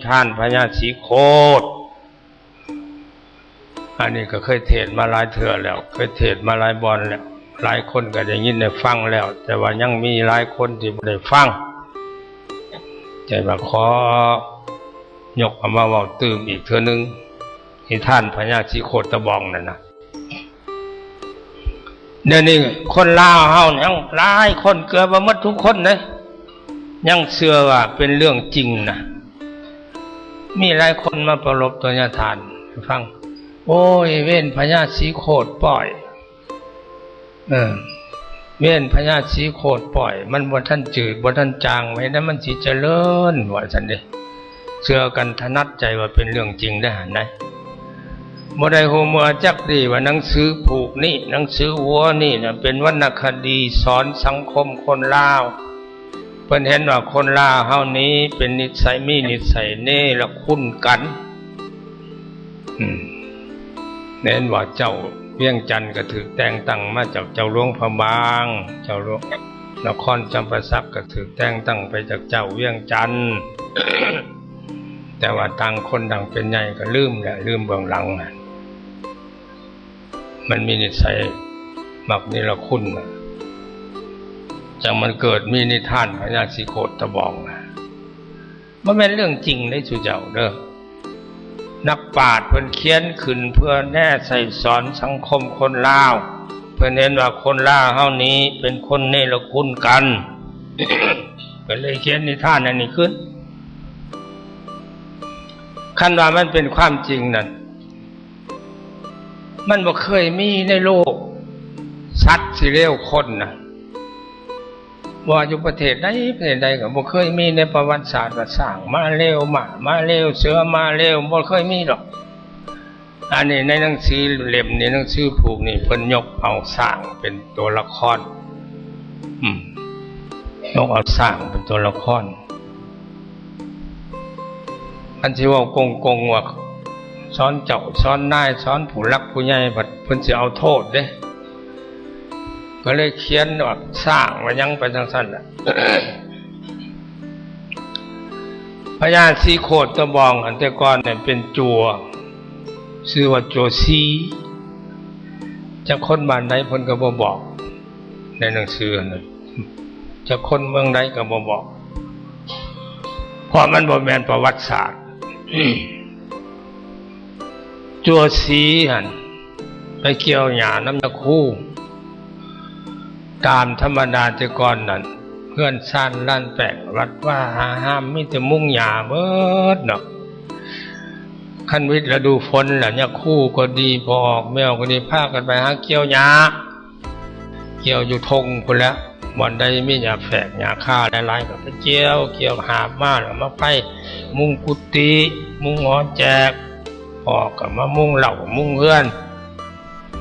ท่านพญาศรีโคตรอันนี้ก็เคยเทศมาหลายเทื่อแล้วเคยเทศมาหลายบอนแล้วหลายคนก็ได้ยินได้ฟังแล้วแต่ว่ายังมีหลายคนที่ไม่ได้ฟังใจมาขอยกเอามาเว้าตื่มอีกเทื่อนึงที่ท่านพญาศรีโคตรตะบองนั่นนะเดี๋ยวนี้คนลาวเฮายังหลายคนเกือบหมดทุกคนเลยยังเชื่อว่าเป็นเรื่องจริงนะมีหลายคนมาประลบตัวญาทานฟังโอ้ยเว้นพญาศรีโคตรปล่อยเว้นพญาศรีโคตรปล่อยมันบ่ทันจืดบ่ทันจางไว้นะมันสิเจริญว่าซั่นเด้เชื่อกันถนัดใจว่าเป็นเรื่องจริงได้หั่นได้บ่ได้ฮู้เมื่อจักดีว่าหนังสือผูกนี่หนังสือวัวนี่น่ะเป็นวรรณคดีสอนสังคมคนลาวเพิ่นเห็นว่าคนลาวเฮานี้เป็นนิสัยมีนิสัยเนรคุณกันเน้นว่าเจ้าเวียงจันทร์ก็ถูกแต่งตั้งมาจากเจ้าหลวงพระบางเจ้าหลวงนครจำปาสักก็ถูกแต่งตั้งไปจากเจ้าเวียงจันทร์ แต่ว่าต่างคนต่างเป็นใหญ่ก็ลืมเบื้องหลังมันมีนิสัยมักนิรคุณจังมันเกิดมีนิทานพญาศรีโคตรตะบองมันเป็นเรื่องจริงได้ชูเจ้าเด้อนักปราชญ์เพิ่นเขียนขึ้นเพื่อแน่ใส่สอนสังคมคนลาวเพิ่นเห็นว่าคนลาวเฮานี้เป็นคนเนรคุณกัน ก็เลยเขียนนิทานอันนี้ขึ้นคันว่ามันเป็นความจริงนั่นมันบ่เคยมีในโลกสัตว์สิเลวคนนะว่าอยู่ประเทศใดก็บ่เคยมีในประวัติศาสตร์ว่าสร้างมาเลวมาเลวเสือมาเลวบ่เคยมีหรอกอันนี้ในหนังสือเล่มนี้หนังสือผูกนี่เพิ่นยกเอาสร้างเป็นตัวละครยกเอาสร้างเป็นตัวละครอันที่ว่ากงว่าสอนเจ้าสอนนายสอนผู้รักผู้ใหญ่เพิ่นสิเอาโทษเด้ก็เลยเขียนว่าสร้างว่ายังไปจังซั่นน่ะ พญาศรีโคตรตะบองอันแต่ก่อนเนี่ยเป็นจัวชื่อว่าจัวซีจะคนบ้านใดเพิ่นก็บ่บอกในหนังสือนั่นจะคนเมืองใดก็บ่บอกเพราะมันบ่แม่นประวัติศาสตร์จัวซีหั่นไปเกี่ยวหญ้าน้ำตะคู่ตามธรรมดาแต่ก่อนนั่นเพื่อนซ่านล้านแปะวัดว่าห้ามมีแต่มุงหญ้าเบิดเนาะคันวิทย์ฤดูฝนล่ะเนี่ยคู่ก็ดีพอออกแมวก็ดีพากันไปหาเกี่ยวหญ้าเกี่ยวอยู่ทงพุ่นแล้วบ่อนใดมีหญ้าแฝกหญ้าค่าหลายๆก็ไปเกี่ยวหาบมาแล้วมาไผมุงกุฏิมุงหอแจกพอก็มามุงเหล้ามุงเฮือน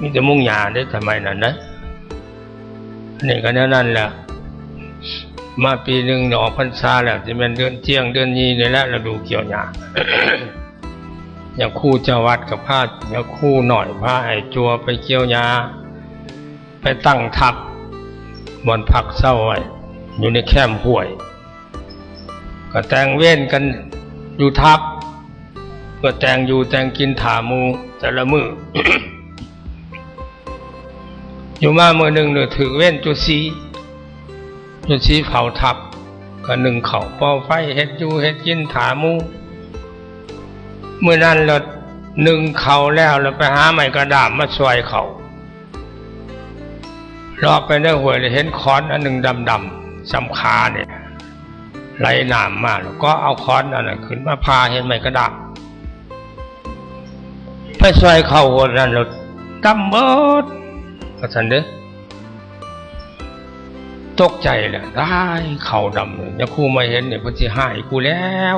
มีแต่มุงหญ้าได้ทำไมนั่นนะนี่ก็นั่นแหละมาปีหนึ่งออกพรรษาแล้วจะเป็นเดือนเที่ยงเดือนนี้นี่แหละเราดูเกี่ยวหญ้า อย่างคู่เจ้าวัดกับพาอย่างคู่หน่อยพาไอ้จัวไปเกี่ยวหญ้าไปตั้งทัพบนพักเศร้าไว้อยู่ในแคมป์ห้วยก็แต่งเว้นกันอยู่ทัพก็แต่งอยู่แต่งกินถามูแต่ละมือ อยู่มาเมื่อหนึ่งเนี่ยถือเว้นจุซีเผาทับก็หนึ่งเข่าเป่าไฟเฮ็ดอยู่เฮ็ดกินถามูเมื่อนั้นเราหนึ่งเข่าแล้วเราไปหาไม้กระดาษมาช่วยเขารอไปได้หวยเลยเห็นค้อนอันหนึ่งดำๆสำคาเนี่ยไหลน้ำมาแล้วก็เอาค้อนอันนั้นขึ้นมาพาเห็นไม้กระดาษไปช่วยเขาคนนั้นเราตำเบิดก็สันเด้อตกใจเลยได้เข่าดำเลยยาคู่มาเห็นเนี่ยพอที่หายกูแล้ว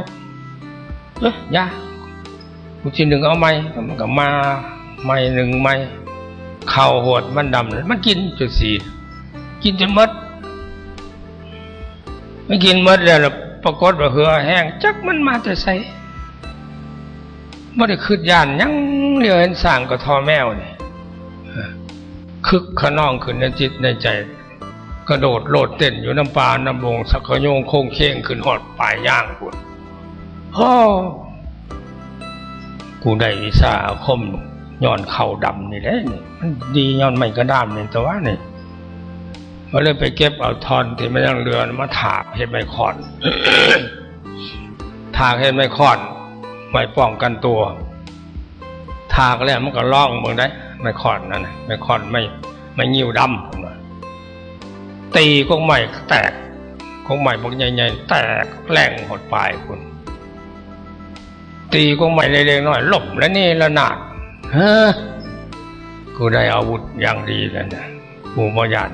ยากูที่หนึ่งเอาไม้มันก็มาไม้หนึ่งไม้เข่าหดมันดำเลยมันกินจุดสี่กินจนมดไม่กินมดแล้วปรากฏว่าเหือแห้งจักมันมาแต่ใส่ไม่ได้คืดย่านยังเรียกเห็นสั่งก็ทอแมวเนี่ยคึกขนองขึ้นในจิตในใจกระโดดโลดเต้นอยู่น้ำปลาน้ำบงสักขโยงโค้งเข่งขึ้นหอดปลายย่างพุ่น โอ้กูได้วิชาอาคมย้อนเข่าดำนี่แหละนี่มันดีย้อนไม่กระด้ามนี่แต่ว่านี่ก็เลยไปเก็บเอาทอนที่มันยังเรือมาถากเห็ดไม้ค้อน ถากเห็ดไม้ค้อนไว้ป้องกันตัวถากแล้วมันก็ล่องมึงได้ไม้ค้อนนั่นไม้ค้อนไม่งิ้วดำตีก็ไม้แตกก็ไม้บางใหญ่ๆแตกแรงหดปลายคุณตีก็ไม้เล็กๆน้อยหลบแล้วนี่ละนาดเฮ้อกูได้อาวุธอย่างดีแล้วนะกูบ่ยัน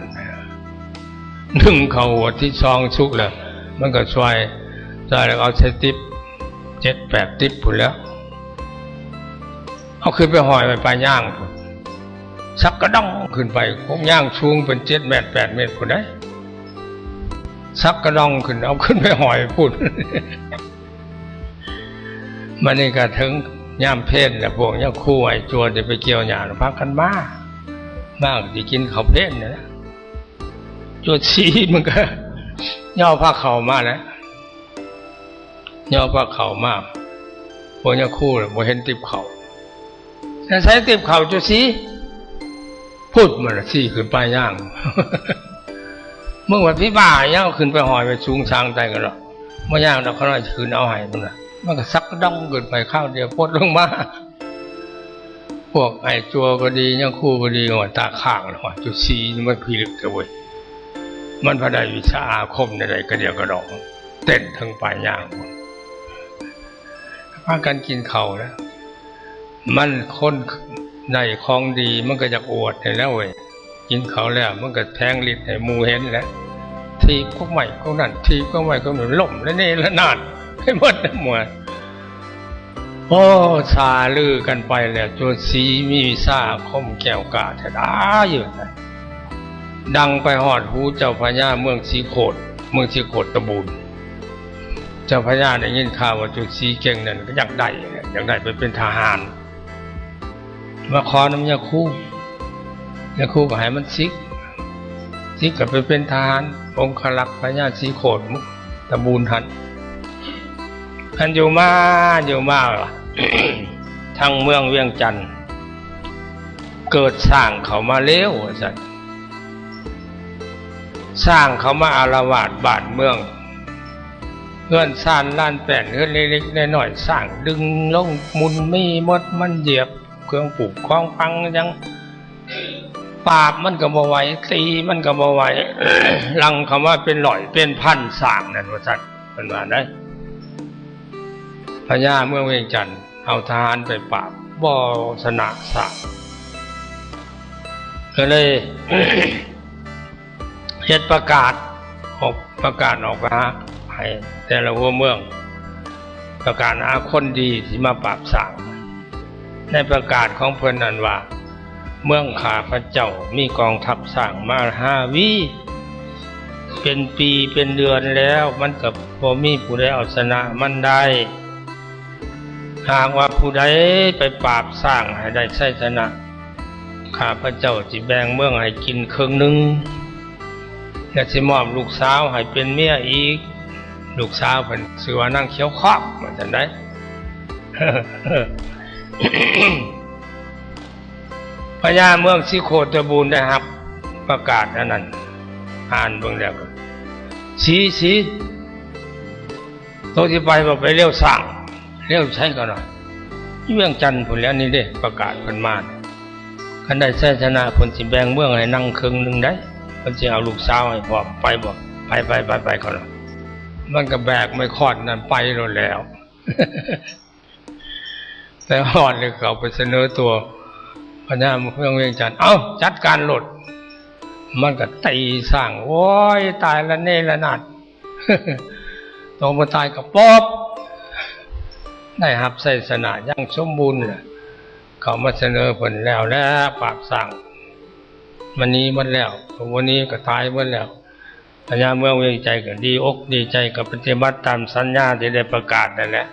นึ่งเขาหัวที่ซองชุกเลยมันก็ช่วยแล้วเอาใช้ติ๊บ7-8ติ๊บพุ่นแล้วเอาขึ้นไปหอยไปปลาย่างสักกระด้องขึ้นไปคงย่างชูงเป็น7 เมตร 8 เมตรพุ่นได้สักกระด้องขึ้นเอาขึ้นไปหอยพุ่นมันนี่ก็ถึงย่ามเพศแหละพวกย่าคู่ไอ้จัวจะไปเกี่ยวหญ้าพักกันมากที่กินข้าวเพศเนี่ยจัวชี้มันก็ย่อผ้าเข่ามาแล้วย่อผ้าเข่ามากพวกย่าคู่เลยพอเห็นติบเข่าแต่ใช้ติบเข่าจัวชี้พูดมันชี้ขึ้นไปย่างเมื่อวันพี่บ่าย่างขึ้นไปหอยไปสูงช้างใจกันหรอกเมื่อย่างเราเขาหน่อยคืนเอาให้มันก็ซักด้องเกินไปข้าวเดียวพดลงมาพวกไอ้จัวก็ดีย่างคู่ก็ดีหัวตาข้างหรอจุดซีมันพิลึกเลยเว้ยมันพอได้วิชาอาคมในใดก็เดียวกระดองเต้นทั้งปลายย่างพากันกินเข่าแล้วมันคนในของดีมันก็จะอวดให้แล้วเว้ยกินเข่าแล้วมันก็แทงลิ้นให้มูเห็นแล้วทีก็ใหม่ก็นั่นทีก็ใหม่ก็หนุนล่มแล้วนี่ละนาดให้หมดทั้งหมดโอ้ชาลือกันไปแล้วจนสีมีวิชาคมแก้วกาแท้ได้อยู่นะดังไปหอดหูเจ้าพญาเมืองสีโขดตะบูนเจ้าพญาได้ยินข่าวว่าจุดสีเก่งนั่นก็อยากได้ไปเป็นทหารมาขอน้ำยาคู่ก็ให้มันซิกก็ไปเป็นทหารองคลักษ์พญาสีโขดตะบูนทันอยู่มาทางเมืองเวียงจันทร์เกิดสร้างเขามาเลี้ยวสัตว์สร้างเขามาอาละวาดบาดเมืองเฮือนซ่านล้านแป้นเฮือนเล็กๆน้อยๆสร้างดึงลงมุนมีมดมันเหยียบเครื่องปลูกคล้องพังยังปราบมันก็บ่ไหวตีมันก็บ่ไหว ลังคำว่าเป็นหล่อยเป็นพันสร้างนั่นว่าสัตว์เป็นว่าได้พญาเมืองเวียงจันทร์เอาทหารไปปราบบ่ชนะสร้างก็เลย เฮ็ดประกาศออกมาให้แต่ละหัวเมืองประกาศหาคนดีที่มาปราบสร้างในประกาศของเพิ่นนั้นว่าเมืองข้าพเจ้ามีกองทัพสร้างมา5 วิเป็นปีเป็นเดือนแล้วมันก็บ่มีผู้ใดเอาชนะมันได้หากว่าผู้ใดไปปราบสร้างให้ได้ชัยชนะข้าพเจ้าสิแบ่งเมืองให้กินครึ่งหนึ่งและสิมอบลูกสาวให้เป็นเมียอีกลูกสาวเพิ่นชื่อว่านางเขียวครอบว่าจังได๋ พญาเมืองสีโคตรบูรณ์ได้รับประกาศอันนั้นอ่านเบิ่งแล้วก็สีตัวที่ไปบ่ไปเลี้ยวสร้างเลี้ยวใช้ก็หน่อยเวียงจันทร์พุ่นแล้วนี่เด้ประกาศเพิ่นมาคันได้ชัยชนะเพิ่นสิแบ่งเมืองให้นั่งครึ่งนึงได้เพิ่นสิเอาลูกสาวให้พร้อมไปบ่ไปก่อนมันก็แบกไม่คอดนั่นไปแล้ว แต่ฮอดเลยเขาไปเสนอตัวพญาเมืองเวียงจันทร์จัดการโลดมันก็ตีสร้างโอ้ยตายละเนระนาด ต้องมาตายกับป๊อบได้รับชัยชนะอย่างสมบูรณ์เขามาเสนอผลแล้วปราบสร้างมันนี้หมดแล้ววันนี้ก็ตายหมดแล้วพญาเมืองเวียงใจก็ดีอกดีใจกับปฏิบัติตามสัญญาที่ได้ประกาศนั่นแหละ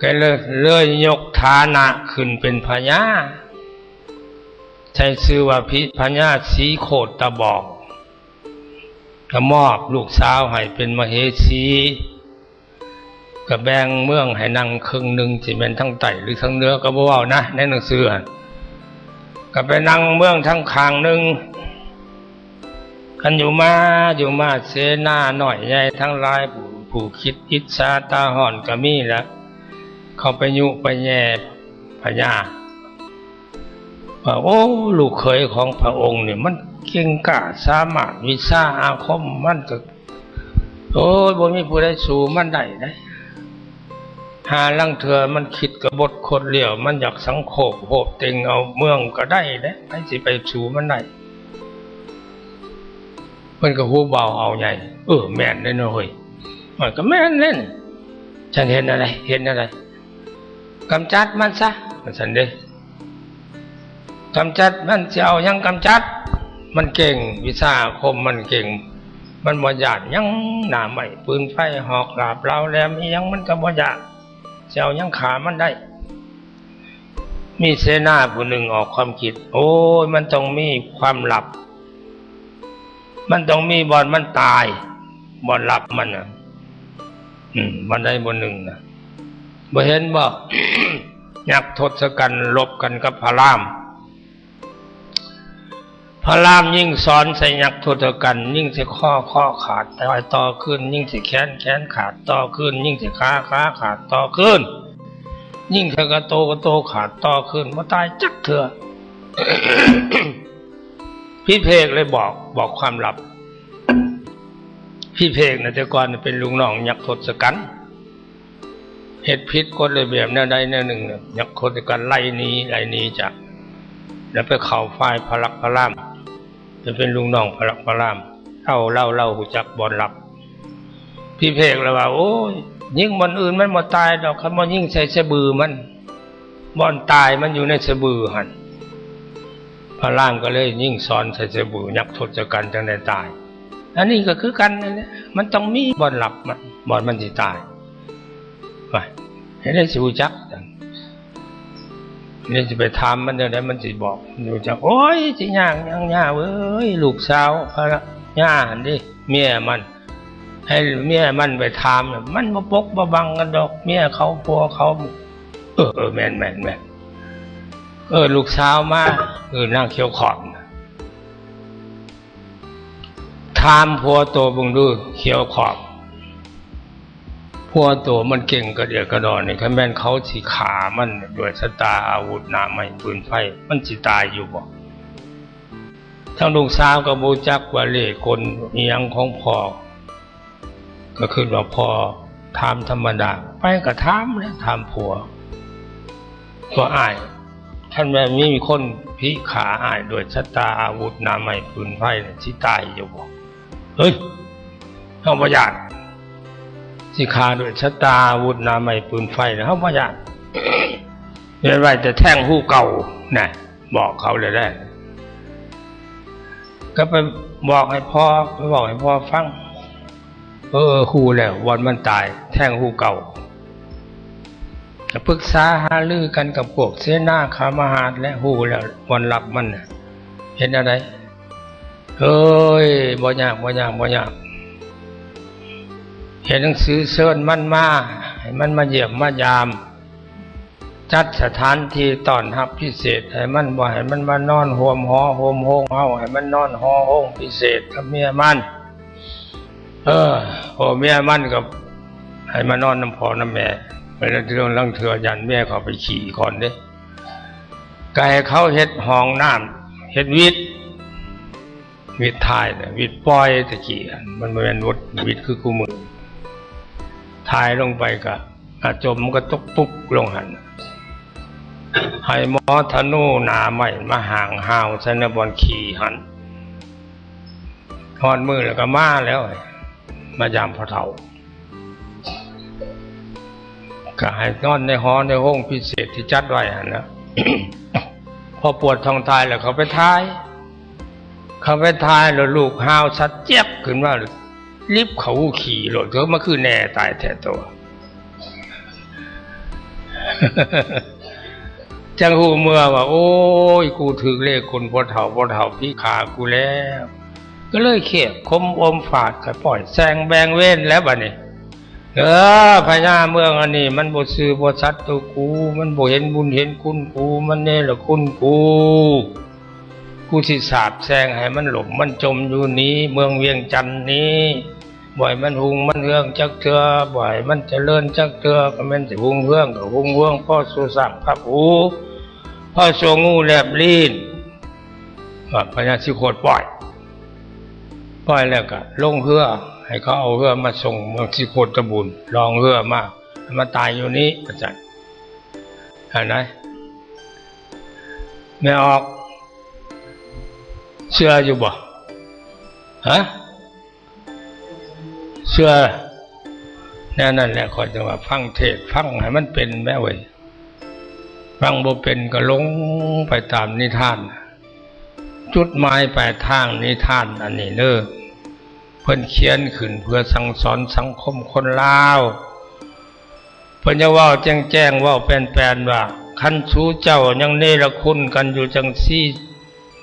ก็เลยยกฐานะขึ้นเป็นพญาใช้ชื่อว่าพญาสีโคตรบอกก็มอบลูกสาวให้เป็นมเหสี ก็แบ่งเมืองให้นั่งครึ่งหนึ่งสิเป็นทั้งไต่หรือทั้งเนื้อก็บ่เว้านะในหนังสือก็ไปนั่งเมืองทั้งข้างหนึ่งกันอยู่มาเสนาหน่อยใหญ่ทั้งหลายผู้คิดอิจฉาตาห่อนก็มีแล้วเขาไปยุไปแย่พญาว่าโอ้ลูกเขยของพระองค์เนี่ยมันเก่งกล้าสามารถวิชาอาคมมันก็โอ้ยบ่มีผู้ใดสู้มันได้นะหาลังเถื่อมันคิดกบฏคดเหลี่ยวมันอยากสังโขบโหบเต็งเอาเมืองก็ได้นะให้สิไปสู้มันได้มันก็หูเบาเอาใหญ่แม่นได้น้อยมันก็แม่นเล่นฉันเห็นอะไรกำจัดมันซะฉันเด้กำจัดมันจะเอายังกำจัดมันเก่งวิชาคมมันเก่งมันบ่ยากยังหน้าใหม่ปืนไฟหอกดาบเหลาแหลมอีหยังมันก็บ่ยากจะเอายังขามันได้มีเสนาผู้หนึ่งออกความคิดโอ้ยมันต้องมีความลับมันต้องมีบ่อนมันตายบ่อนลับมันน่ะบ่อนใดบ่อนหนึ่งน่ะบ่เห็นบ่ ยักษ์ทศกัณฐ์ลบกันกับพระรามยิ่งสอนใส่ยักษ์ทศกัณฐ์ยิ่งสิข้อขาดต่อขึ้นยิ่งสิแขนขาดต่อขึ้นยิ่งสิขาขาดต่อขึ้นยิ่งสิกระโตขาดต่อขึ้นบ่ตายจักเถื่อ พี่เพกเลยบอกความลับพี่เพกนะแต่ก่อนเป็นลุงน้องยักษ์ทศกัณฐ์เหตุพิษกฎระเบียบแนวใดแนวหนึ่งยักษ์ทศกัณฐ์ไล่หนีจากแล้วไปเข้าฝ่ายพระลักษมณ์พระรามจะเป็นลุงน้องพระลักษมณ์พระรามเล่าหูจักบ่อนลับพี่เพกเลยว่าโอ้ยยิ่งบ่อนอื่นมันบ่ตายดอกคันบ่ยิ่งใส่สะบือมันบ่อนตายมันอยู่ในสะบือหั่นพระรามก็เลยยิ่งสอนใส่สะบือยักษ์ทศกัณฐ์จังได้ตายอันนี้ก็คือกันนะมันต้องมีบ่อนลับบ่อนมันสิตายไปให้ได้สิรู้จักนี่จะไปถามมันเดี๋ยวมันสิบอกรู้จักโอ้ยสิย่างเว้ยลูกสาวพระย่าดิเมียมันให้เมียมันไปถามมันบ่ปกบ่บังกันดอกเมียเขาผัวเขาแม่นลูกสาวมานั่งเขียวขอบถามผัวโตบึงดูเขียวขอบผัวโตมันเก่งกระเดียกระดอนนี่คันแม่นเขาสิขามันด้วยสตาอาวุธหน้าไม้ปืนไฟมันสิตายอยู่บ่ทั้งลูกสาวก็บ่จักว่าเลขคนอีหยังของพ่อก็คือว่าพ่อถามธรรมดาไปก็ถามแล้วถามผัวตัวอ้ายท่านแม่มีคนพิขาอ้ายด้วยสตาอาวุธหน้าไม้ปืนไฟสิตายอยู่บ่เฮ้ยเฮาบ่อยากสิขาด้วยชะตาอาวุธหน้าไม้ปืนไฟเฮาบ่อยากเรียนไว้แต่แท่งหู้เก่าน่ะบอกเขาเลยได้ก็ไปบอกให้พ่อฟังฮู้แล้ววันมันตายแท่งหู้เก่าจะปรึกษาหารือกันกับพวกเสนาคามหาดและฮู้แล้ววันลับมันเห็นอะไรบ่ยากเห็นหนังสือเชิญมันมาให้มันมาเยี่ยมมายามจัดสถานที่ต้อนรับพิเศษให้มันบ่ให้มันมานอนโฮมโฮงเฮาให้มันนอนหอโฮงพิเศษกับเมียมันเมียมันกับให้มานอนน้ำพ่อน้ำแม่ไปแล้วเรื่องลังเถื่อยันแม่เขาไปขี่ก่อนเด้ก็ให้เขาเฮ็ดห้องน้ำเฮ็ดวิททายวิทปล่อยตะกี้มันบ่แม่นวิทคือกูมือทายลงไปก็จมก็ตกปุ๊บลงหันให้หมอธนูหนาใหม่มาห่างหาวใส่ในบอนขี่หันทอดมือแล้วก็มาแล้วมายามพระเฒ่าก็ให้นอนในหอในห้องพิเศษที่จัดไว้หันนะ พอปวดท้องทายแล้วเขาไปทายแล้วลูกหาวชัดเจี๊ยบขึ้นว่ารีบเขาขี่รถเขามาคือแน่ตายแท้ตัว จังหูเมื่อว่าโอ้ยกูถึงเลขคนพ่อเฒ่าพี่ขากูแล้วก็เลยเขียบคมอมฝาดก็ปล่อยแซงแบงเว้นแล้วบัดนี้ พญาเมืองอันนี้มันบ่ซื่อบ่สัตย์ตัวกูมันบ่เห็นบุญเห็นคุณกูมันเนรคุณกูสิสาบแช่งให้มันหลบมันจมอยู่นี้เมืองเวียงจันทน์นี้บ่อยมันหุงมันเฮืองจักเทื่อบ่อยมันเจริญจักเทื่อก็แม่นสิหุงเฮืองก็หุงเฮืองพ่อสู่สร้างพระภูพ่อโชงูแลบลิ้นพญาสิโคตรปล่อยแล้วก็ลงเรือให้เขาเอาเรือมาส่งเมืองสิโคตรบุญลองเรือมาตายอยู่นี้อาจารย์เห็นไหมไม่ออกเชื่ออยู่บ่ฮะเชื่อนั่นแหละขอจะว่าฟังเทศฟังให้มันเป็นแม่เว้ยฟังบ่เป็นก็ลงไปตามนิทานจุดหมายปลายทางนิทานอันนี้เด้อเพิ่นเขียนขึ้นเพื่อสั่งสอนสังคมคนลาวเพิ่นจะว่าแจ้งว่าแปลนว่าคันสู้เจ้ายังเนรคุณกันอยู่จังซี่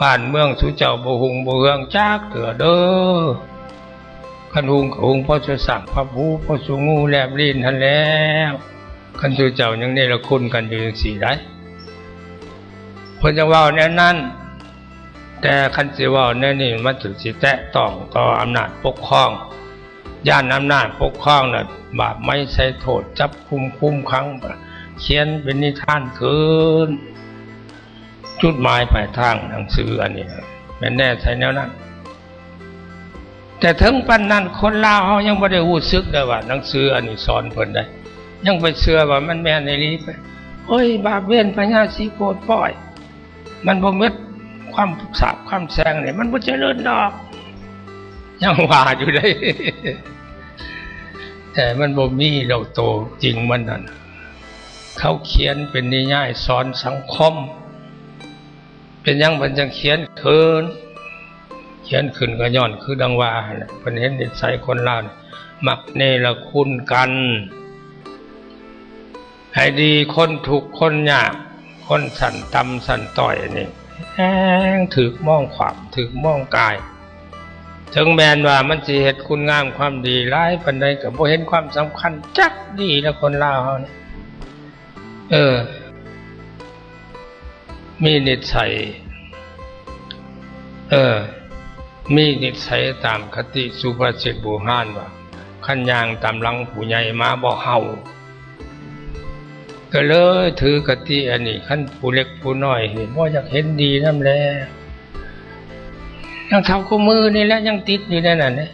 บ้านเมืองสู้เจ้าบ่หุงบ่เฮืองจักเถื่อเด้อคันหุงก็หุงพ่อจะสั่งพระภูพ่อสูงูแลบลิ้นหั่นแล้วคันสู้เจ้ายังเนรคุณกันอยู่จังซี่ได้เพิ่นจะว่าแน่นั้นแต่คันสิว่าแน่นี่มันถึงสิแตะต้องต่ออำนาจปกครองย่านอำนาจปกครองน่ะบาปไม่ใส่โทษจับคุมขังเขียนเป็นนิทานเกินจุดหมายปลายทางหนังสืออันนี้แม่นแน่ใช่แนวนั้นแต่ถึงปันนั้นคนลาวเฮายังบ่ได้รู้สึกได้ว่าหนังสืออันนี้สอนเพิ่นได้ยังไปเชื่อว่ามันแม่นอีหลีไปโอ้ยบาปเวรพญาสิโคตรปล่อยมันบ่เม็ดความสาบความแซงเนี่ยมันบ่เจริญดอกยังว่าอยู่ได้ แต่มันบ่มีดอกโตจริงมันนั่นเขาเขียนเป็นนิยายสอนสังคมเป็นยังมันจังเขียนขึ้นก็ย้อนคือดังว่าแหละเพิ่นเห็นนิสัยคนลาวมักเนรคุณกันให้ดีคนทุกข์คนยากคนสั่นต่ำสั่นต้อยนี่แห้งถึกมองขวามถึกมองกายถึงแม้นว่ามันสิเฮ็ดคุณงามความดีหลายปานใดก็บ่เห็นความสำคัญจักดีนะคนลาวเฮานี่มีนิสัยมีนิสัยตามคติสุภาษิตโบราณว่าคันย่างตามหลังผู้ใหญ่มาบ่เฮาก็เลยถือกติอันนี้คันผู้เล็กผู้น้อยเห็นว่าอยากเห็นดีนำแลยังเท่ากับมือนี่แหละยังติดอยู่นั่นน่ะ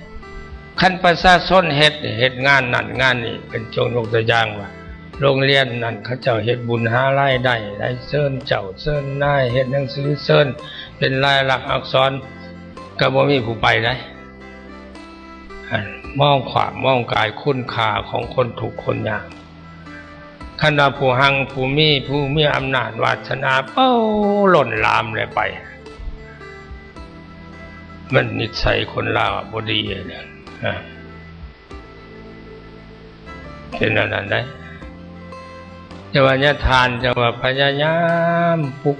คันประชาชนเฮ็ดงานนั่นงานนี่เป็นยกตัวอย่างว่าโรงเรียนนั่นเขาเจ้าเฮ็ดบุญหารายได้ได้เชิญเจ้าเชิญนายเฮ็ดหนังสือเชิญเป็นลายลักษณ์อักษรก็บ่มีผู้ไปได้มองขวามองกายคุณค่าของคนทุกคนยากคันว่าผู้หังผู้มีอำนาจวาสนาเป้าหล่นลามเลยไปมันนิสัยคนลาวบ่ดีเนี่ยเป็นอันนั้นได้จะว่าเนี่ยทานจะว่าพยายามปลุ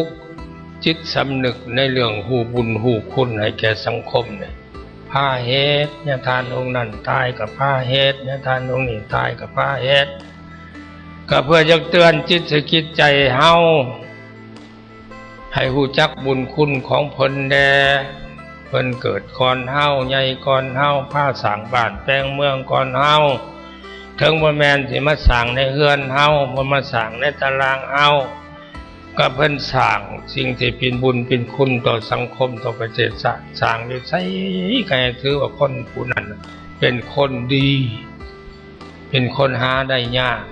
กจิตสำนึกในเรื่องหูบุญหูคุณให้แก่สังคมเนี่ยผ้าเฮ็ดเนี่ยทานองค์นั้นตายกับผ้าเฮ็ดเนี่ยทานองค์นี้ตายกับผ้าเฮ็ดก็เพื่อจะเตือนจิตสกิจใจเฮาให้ฮู้จักบุญคุณของเพิ่นแด่เพิ่นเกิดก่อนเฮาใหญ่ก่อนเฮาพาสร้างบ้านแปลงเมืองก่อนเฮาถึงบ่แม่นสิมาสร้างในเฮือนเฮาบ่มาสร้างในตารางเฮาก็เพิ่นสร้างสิ่งที่เป็นบุญเป็นคุณต่อสังคมต่อประเทศชาติสร้างอยู่ไสก็ให้ถือว่าคนผู้นั้นเป็นคนดีเป็นคนหาได้ยาก